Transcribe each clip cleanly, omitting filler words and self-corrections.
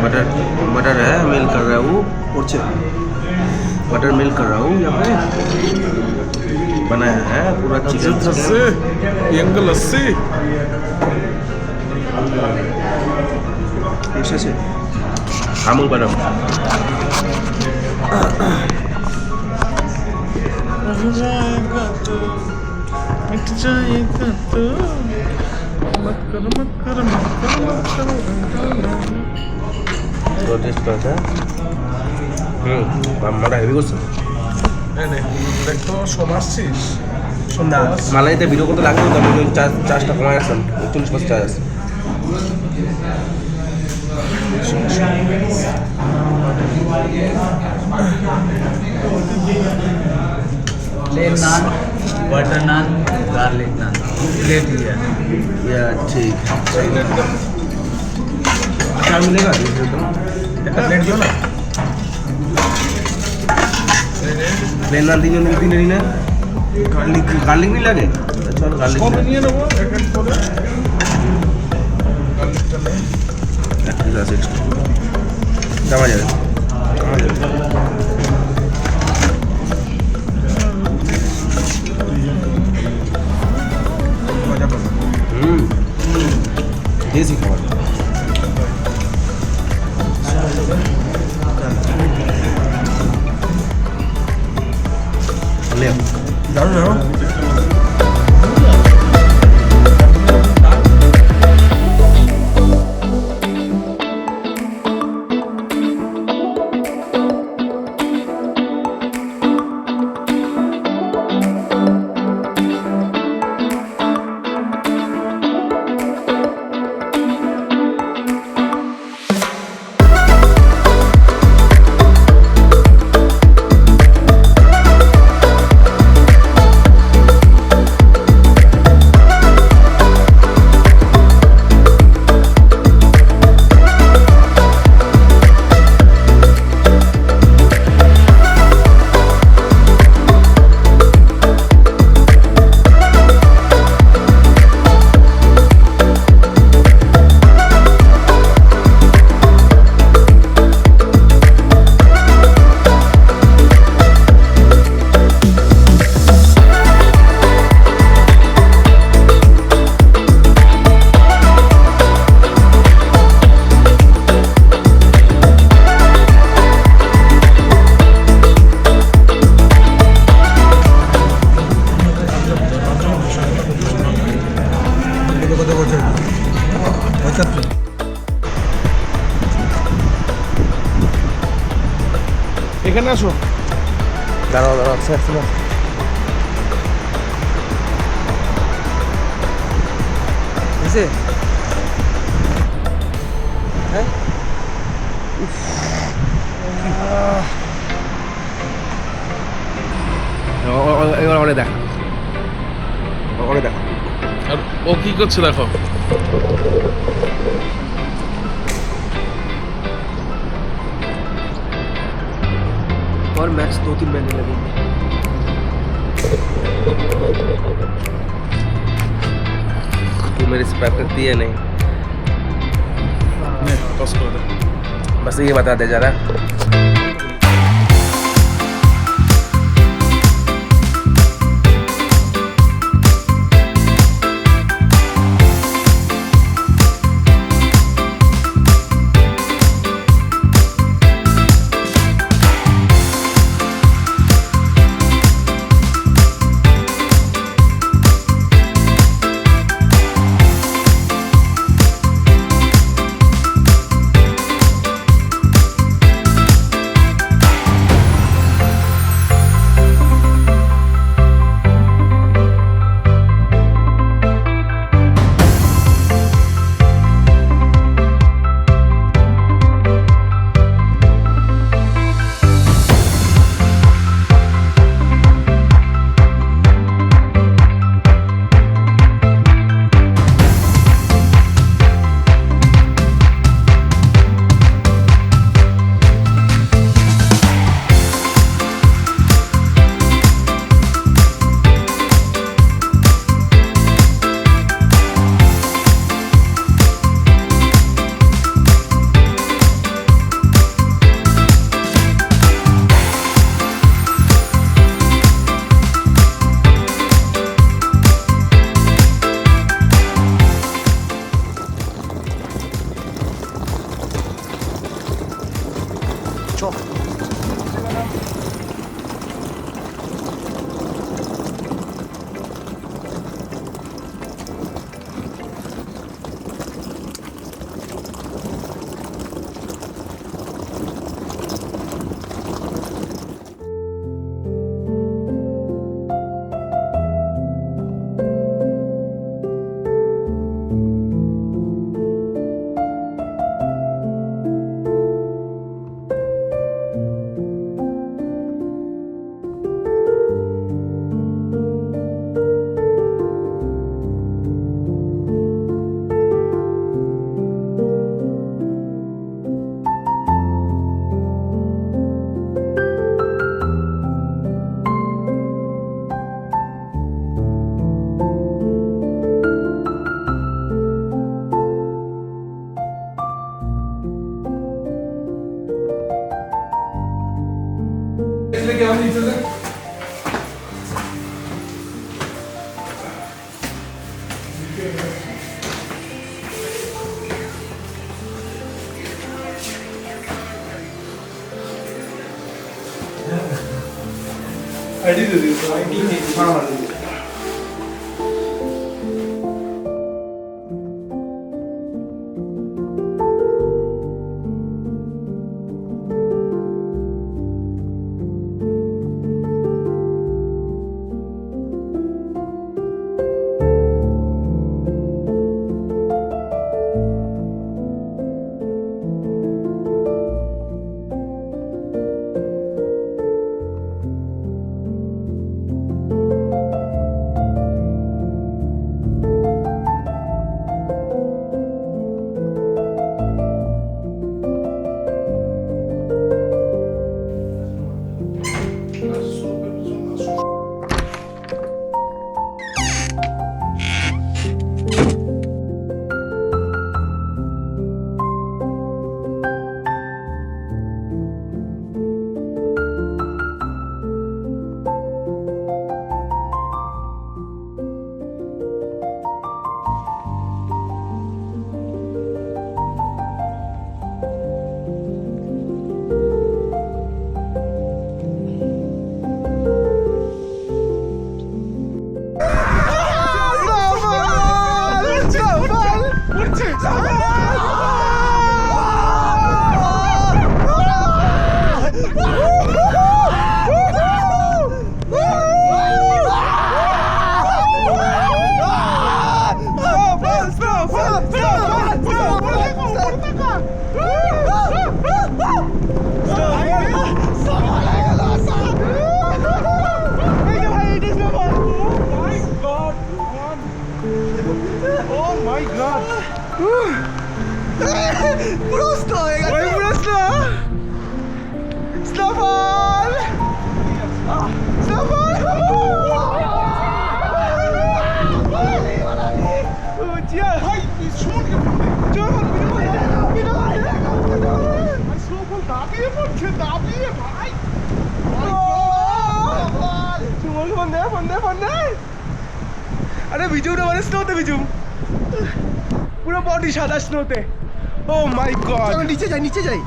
Butter butter है, मिल कर रहा हूँ बटर मिल कर रहा हूँ यहाँ पे बनाया है पूरा चिकन लस्सी से আমুল বাদাম টেস্ট করতে মামা হেভি করছে দেখতো সমাজছিস না মালাইতে ভিডিও করতে লাগবে তো আমি চার্জটা কমাই রাখলাম 40% চার্জ আছে प्लेन नान बटर नान गार्लिक नान प्लेट लिया या ठीक क्या मिलेगा एक प्लेट दो ना प्लेन नान तीन नहीं ना गार्लिक गार्लिक नहीं लगे चलो गार्लिक নিয়ে নেব এক এক করে গার্লিকটা নেই ঠিক আছে জামা যাবে देसी खाবার ले दारू ना এখানে আসো দাঁড়াও দাঁড়াও স্যার এসে হ্যাঁ এবার ওরে দেখা, ওরে দেখা। আর ও কি করছে দেখো। और मैच 2-3 महीने लगेंगे। तू मेरी सब्सक्राइब करती है नहीं? নে টস করে দে। बस ये बता दे जरा। आईडी दे दियो। हाँ দাবিয়ে পড়ছে দাবিয়ে ভাই ফোন দে আরে বিজুটা মানে স্নোতে বিজু পুরো বডি সাদা স্নোতে ও মাই গড নিচে যাই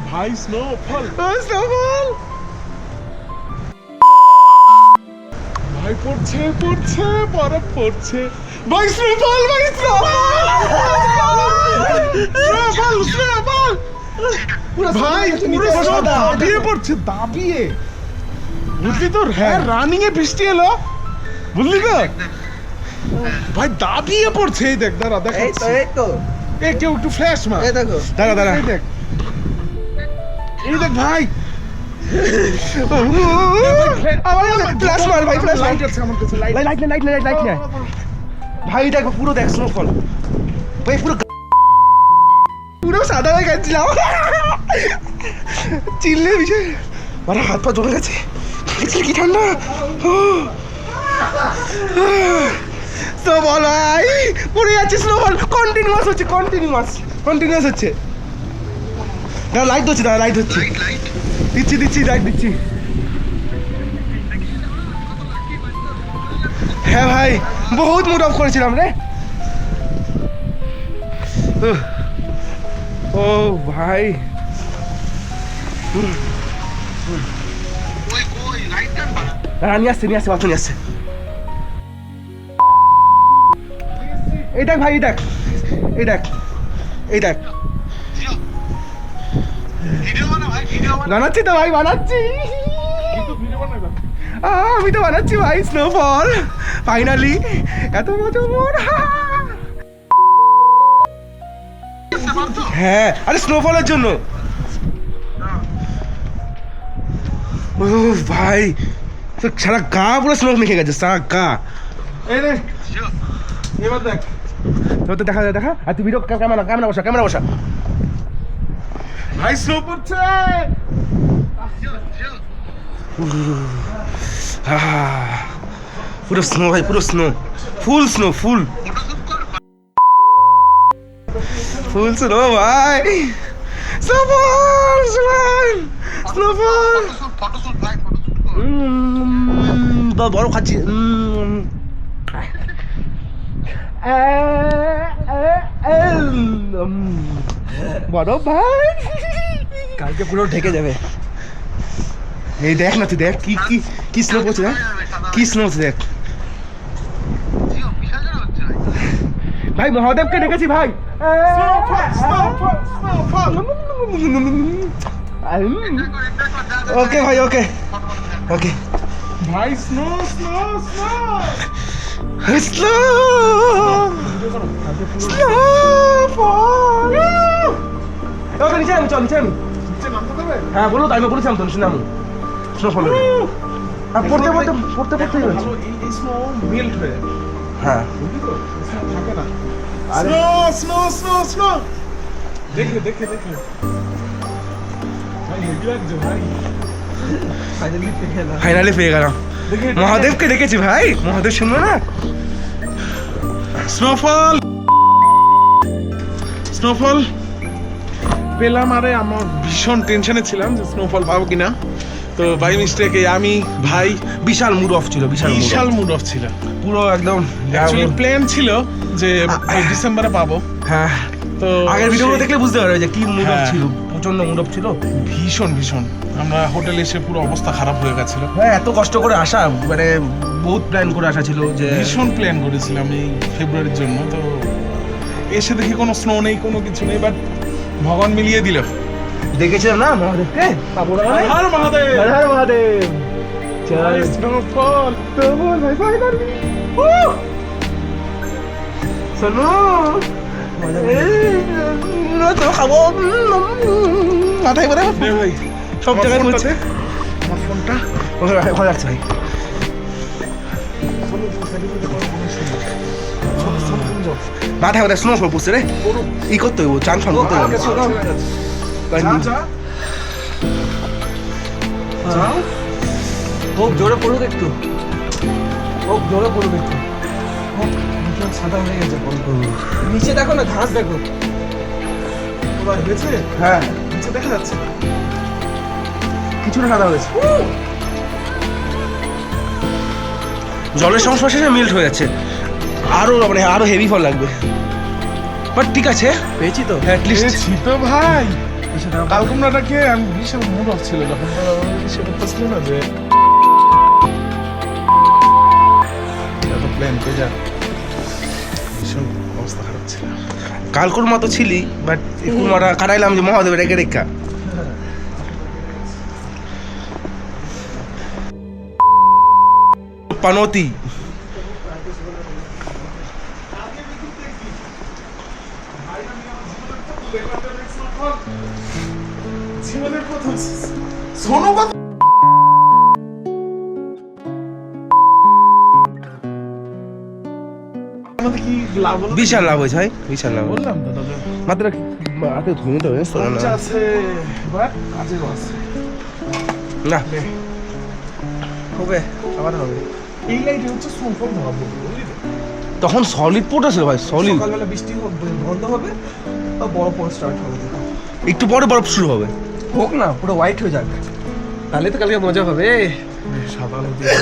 ভাই স্নোফল স্নোফল ভাই পড়ছে বরফ পড়ছে ভাই স্নোফল ভাই পুরো দাবিয়ে পড়ছে দাবিয়ে বুঝলি তো হ্যাঁ রানিং এ বৃষ্টি এলো বুঝলি তো ভাই দাবিয়ে পড়ছে এই দেখ দাঁড়া দেখ এই তো এই কেউ একটু ফ্ল্যাশ মার এই দেখো দাঁড়া এই দেখ ভাই আমার ফ্ল্যাশ মার ভাই ফ্ল্যাশ লাইট আছে আমার কাছে লাইট লাইট না ভাই দেখো পুরো দেখ স্নোফল ভাই পুরো সাদা হয়ে গেছিলাম চিল্লে বিষয় আমার হাত পা জমে গেছে কি ঠান্ডা স্নোবল ভাই পড়ে যাচ্ছে স্নোবল কন্টিনিউয়াস হচ্ছে দাঁড়া লাইট হচ্ছে দিচ্ছি লাইট দিচ্ছি হ্যাঁ ভাই বহুত মুড অফ করেছিলাম রে ও ভাই নিয়ে আসছে বাথরুম নিয়ে আসছে এই দেখ ভাই এই দেখ বানাচ্ছি তো ভাই আমি তো বানাচ্ছি ভাই স্নোফল ফাইনালি এত মজা মোর হ্যাঁ আরে স্নোফলের জন্য ও ভাই তো সারা গা পুরো স্নো মেখে গেছে সারা গা এই রে এবার দেখ তো দেখা আর তুই ভিডিও ক্যামেরা বসা ভাই স্নো পড়ছে পুরো স্নো ভাই ফুল স্নো ভাই স্নোফল বড় খাচ্ছি বড় ভাই কালকে পুরো ঢেকে যাবে এই দেখ না তুই দেখ কি স্নো পড়ছে দেখ কি স্নো হচ্ছে দেখ ভাই মহাদেবকে ডেকেছি ভাই ওকে ভাই ওকে ভাই স্নো নিচে আমি নিচে নামতে দেবে হ্যাঁ বলো তো আমি বলেছিলাম তো শুনে আমি স্নোফল পড়তে ভালো এই স্নো মেল্ট হয়ে যায় হ্যাঁ বুঝলি তো স্নো থাকে না আরে স্নো দেখে ভাই হেভি লাগছে ভাই ফাইনালি পেয়ে গেলাম মহাদেবকে ডেকেছি ভাই মহাদেব শুনবো না স্নোফল পেলাম আরে আমার ভীষণ টেনশনে ছিলাম যে স্নোফল পাবো কিনা তো বাই মিস্টেকে আমি ভাই বিশাল মুড অফ ছিল বিশাল মুড অফ ছিল পুরো একদম অ্যাকচুয়ালি প্ল্যান ছিল যে ডিসেম্বরে পাবো হ্যাঁ তো আগের ভিডিওগুলো দেখলে বুঝতে পারবে যে কি মুড অফ হ্যাঁ। ছিল প্রচন্ড মুড অফ ছিল ভীষণ আমরা হোটেলে এসে পুরো অবস্থা খারাপ হয়ে গেছিল হ্যাঁ এত কষ্ট করে আসা মানে বহুত প্ল্যান করে আসা ছিল যে ভীষণ প্ল্যান করেছিলাম এই ফেব্রুয়ারির জন্য তো এসে দেখি কোনো স্নো নেই কোনো কিছু নেই বাট ভগবান মিলিয়ে দিল দেখেছিলাম না মহাদেবকে পাবো না মানে? হর মহাদেব হর মহাদেব চল স্নোফল তো বল ভাই ফাইনালি শোনো তো খাবো মাথায় করে দে ভাই সব জায়গায় হচ্ছে আমার ফোনটা ভালো লাগছে ভাই মাথায় করে স্নোফল পড়ছে রে ই করতে হইব চান ফান করতে হবে খুব জোরে পড়ুক একটু সাদা হয়ে গেছে নিচে দেখো না ঘাস দেখো হয়েছে হ্যাঁ নিচে দেখা যাচ্ছে না। কিছুটা সাদা হয়েছে। জলের সংস্পর্শে মিল্ট হয়ে যাচ্ছে, আরো মানে আরো হেভি ফল লাগবে, বাট ঠিক আছে পেয়েছি তো অ্যাটলিস্ট। পেয়েছি তো ভাই। কালকুমড়াটা খেয়ে আমি বিশাল মুড অফ ছিল যখন সে করতেছিল না যে প্ল্যান করে যা, ভীষণ অবস্থা খারাপ ছিল। কালকুর মতো ছিলি, বাট কুমারা কাটাইলাম যে মহাদেবের একে রেখা। পানতি জীবনের প্রথম সোনু কত আমাদের কি লাভ হলো? বিশাল লাভ হয়েছে ভাই, বিশাল লাভ। বললাম তো দাদা, মাত্র হাতে ধুয়ে তো খরচা আছে এবার কাজেরও আছে। না হবে, আবার হবে। এই লাইটে হচ্ছে সোফল ভাবো, বুঝলি তো? তখন সলিড পোর্ট আছে ভাই, সলিড। সকালবেলা বৃষ্টি বন্ধ হবে আর বরফ পড়া স্টার্ট হবে। একটু পরে বরফ শুরু হবে। হোক না, পুরো হোয়াইট হয়ে যাক, তাহলে তো কালকে মজা হবে। সাদা আলো দিয়ে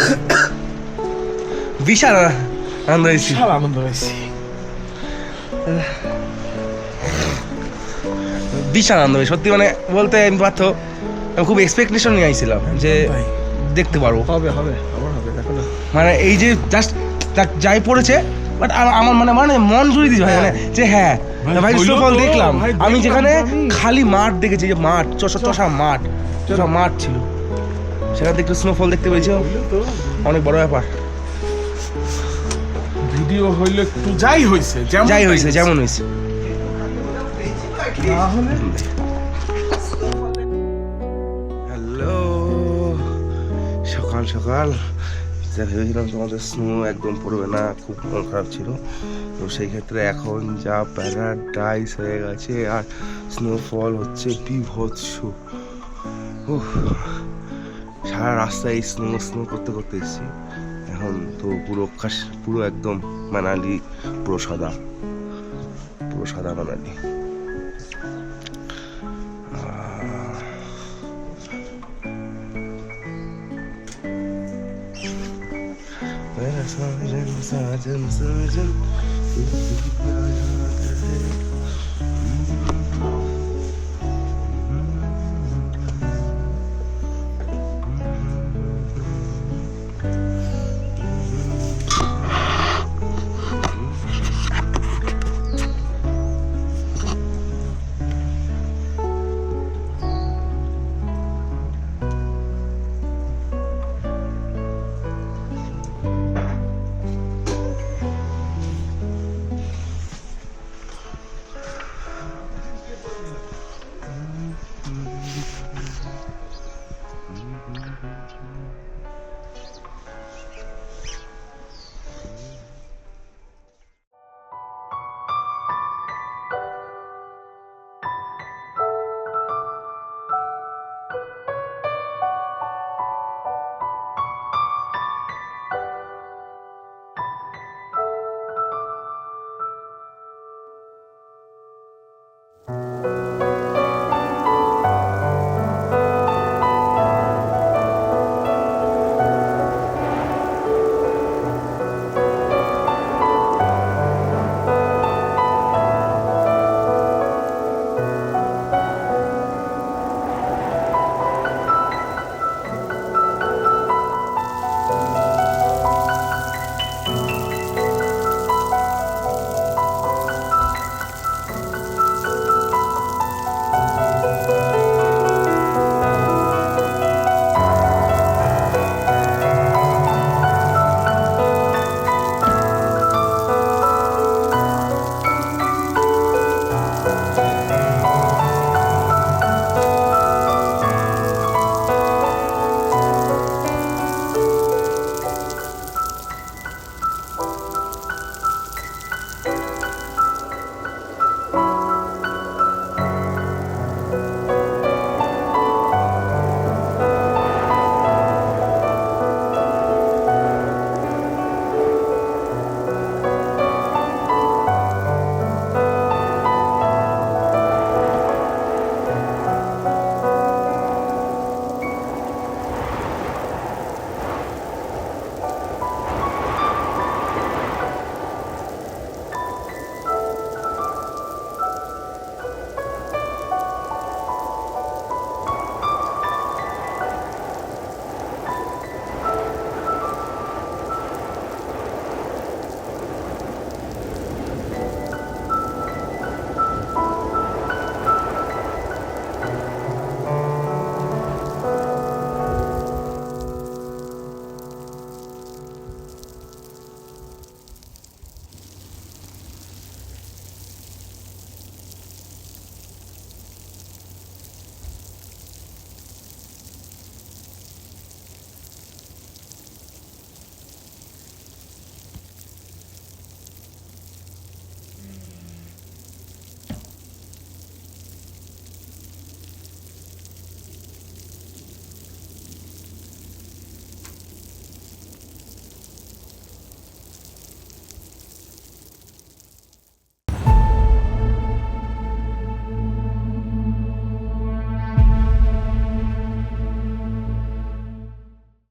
বিশাল আনন্দ হয়েছি। বিশাল আনন্দ হয়েছি। বিশাল আনন্দ হয়েছে সত্যি, মানে বলতে আমি পারতো, আমি খুব এক্সপেকটেশন নিয়ে আইছিলাম যে ভাই। দেখতে পারবো, হবে হবে আমার হবে, দেখো না। মানে এই যে জাস্ট যাই পড়েছে, বাট আমার মানে মানে মন জুড়ে দিয়েছে ভাই, মানে যে হ্যাঁ ভাই হইলো স্নোফল তো, দেখলাম। ভাই, আমি দেখলাম যেখানে তো আমি। খালি মাঠ দেখেছি, যে মাঠ চষা মাঠ ছিল, সেখান থেকে স্নোফল দেখতে পেয়েছি, হইলো তো, অনেক বড় ব্যাপার। ভিডিও হইলো একটু যাই হয়েছে যাই হয়েছে যেমন হয়েছে। তাহলে হ্যালো, সকাল সকাল যা ভেবেছিলাম তোমাদের স্নো একদম পড়বে না, খুব মন খারাপ ছিল, তো সেই ক্ষেত্রে এখন যা প্যারাডাইস হয়ে গেছে, আর স্নোফল হচ্ছে বিভৎস। উফ, সারা রাস্তায় এই স্নো করতে করতে এসেছি, এখন তো পুরো একদম মানালি পুরো সাদা মানালি। साजन